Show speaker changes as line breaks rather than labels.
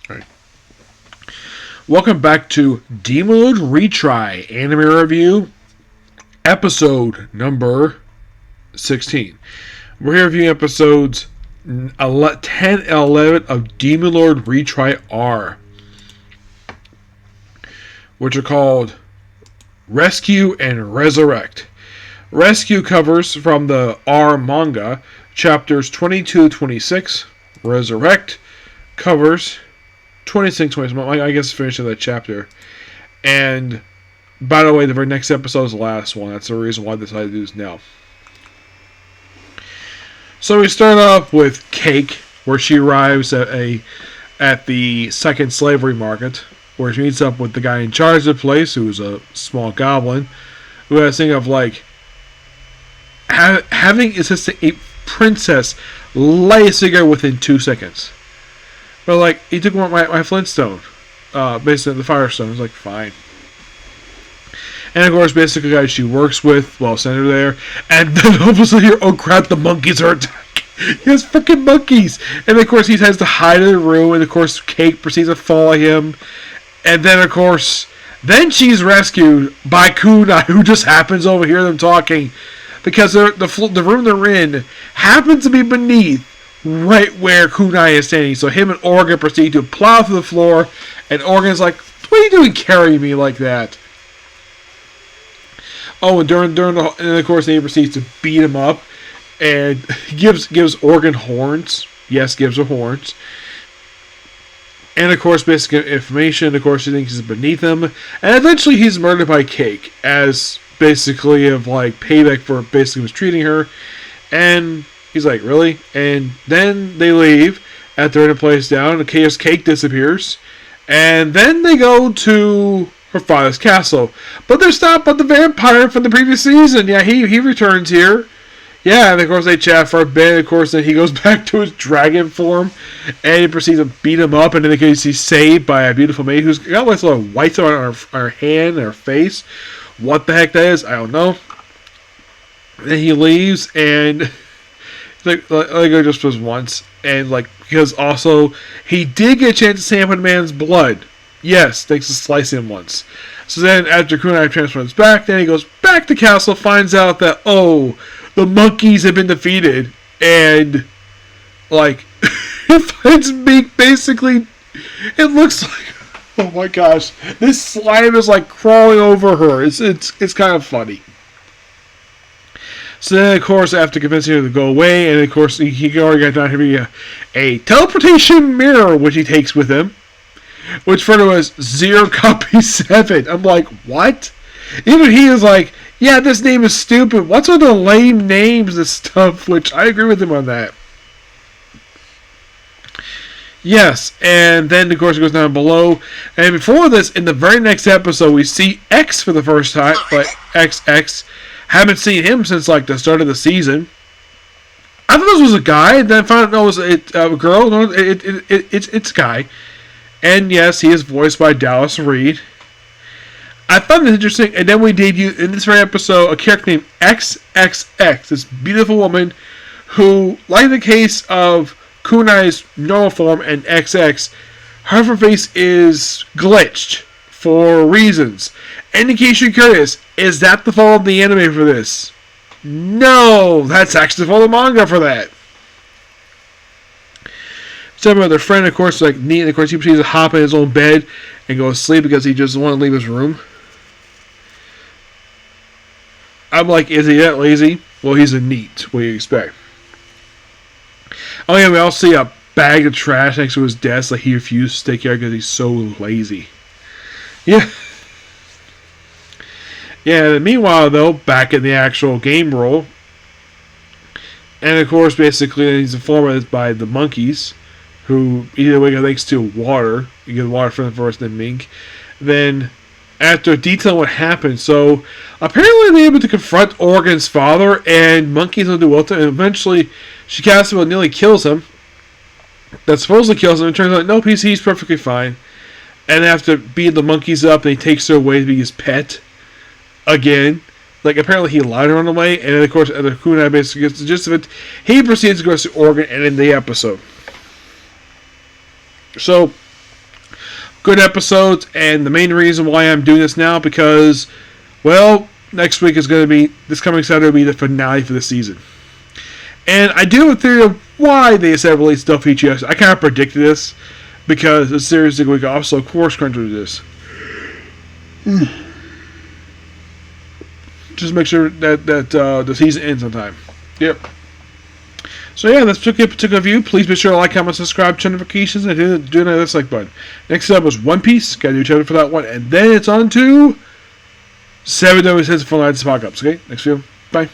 All right. Welcome back to Demon Lord Retry Anime Review, episode number 16. We're here reviewing episodes 10 and 11 of Demon Lord Retry R, which are called Rescue and ReSurrect. Rescue covers from the R manga, chapters 22-26. ReSurrect covers 26-27. I guess finishing that chapter. And, by the way, the very next episode is the last one. That's the reason why I decided to do this now. So we start off with Cake, where she arrives at the second slavery market, where she meets up with the guy in charge of the place, who's a small goblin, who has a thing of, like, having assisted a princess light a cigarette within 2 seconds. But, like, he took my Flintstone, basically the Firestone. I was like, fine. And, of course, basically the guy she works with, sent her there. And then all of a sudden, oh crap, the monkeys are attacking. He has freaking monkeys. And, of course, he has to hide in the room. And, of course, Cake proceeds to follow him. And then, of course, then she's rescued by Kunai, who just happens to overhear them talking. Because the room they're in happens to be beneath right where Kunai is standing. So him and Organ proceed to plow through the floor. And Organ's like, what are you doing carrying me like that? Oh, and and of course, he proceeds to beat him up. And gives Organ horns. Yes, gives her horns. And, of course, basic information. Of course, she thinks he's beneath him. And eventually, he's murdered by Cake. As basically of, like, payback for basically mistreating her. And he's like, really? And then they leave after they're in a place down. The chaos Cake disappears. And then they go to her father's castle. But they're stopped by the vampire from the previous season. Yeah, he returns here. Yeah, and of course they chat for a bit. Of course, then he goes back to his dragon form. And he proceeds to beat him up. And in the case, he's saved by a beautiful maid who's got like a little white on her hand and her face. What the heck that is, I don't know. Then he leaves, and like I just was once, and like because also he did get a chance to sample the man's blood. Yes, thanks to slicing him once. So then after Kunai transforms back, then he goes back to castle, finds out that the monkeys have been defeated, and like it finds Meek basically. It looks like. Oh my gosh, this slime is like crawling over her. It's kind of funny. So then, of course, after convincing her to go away, and of course, he already got down here a teleportation mirror, which he takes with him, which further was 0 copy 7. I'm like, what? Even he is like, yeah, this name is stupid. What's all the lame names and stuff? Which I agree with him on that. Yes, and then, of course, it goes down below. And before this, in the very next episode, we see X for the first time. Like, XX. Haven't seen him since, like, the start of the season. I thought this was a guy, and then I found out it was a girl. No, it's a guy. And, yes, he is voiced by Dallas Reed. I found this interesting, and then we debut, in this very episode, a character named XXX. This beautiful woman who, like the case of Kunai's normal form and XX, her face is glitched for reasons. And in case you're curious, is that the fault of the anime for this? No, that's actually the fault of the manga for that. So their friend, of course, like neat, and of course he proceeds to hop in his own bed and go to sleep because he just doesn't want to leave his room. I'm like, is he that lazy? Well, he's a neat. What do you expect? Oh yeah, we also see a bag of trash next to his desk that he refused to take care of because he's so lazy. Yeah. Yeah, and meanwhile, though, back in the actual game role, and of course, basically, he's informed by the monkeys, who either way thanks to water, you get water from the first, then Mink, then after detailing what happened, so apparently they're able to confront Organ's father, and monkeys don't do well to him, and eventually Shikatsu nearly kills him. That supposedly kills him, and it turns out, nope, he's perfectly fine. And after beating the monkeys up, he takes her away to be his pet. Again. Like, apparently he lied to run away, and then, of course, the Kunai basically gets the gist of it. He proceeds to go to Organ and end the episode. So, good episodes, and the main reason why I'm doing this now because, well, next week is going to be, this coming Saturday will be the finale for the season. And I do have a theory of why they said release stuff each year. I kind of predicted this because the series is going to also course crunch with this. Just make sure that the season ends on time. Yep. So yeah, that's a particular view. Please be sure to like, comment, subscribe, turn notifications, and do that dislike button. Next up was One Piece. Got a new channel for that one, and then it's on to 7 Deadly Sins of Full Nights Apocalypse. Okay, next video. Bye.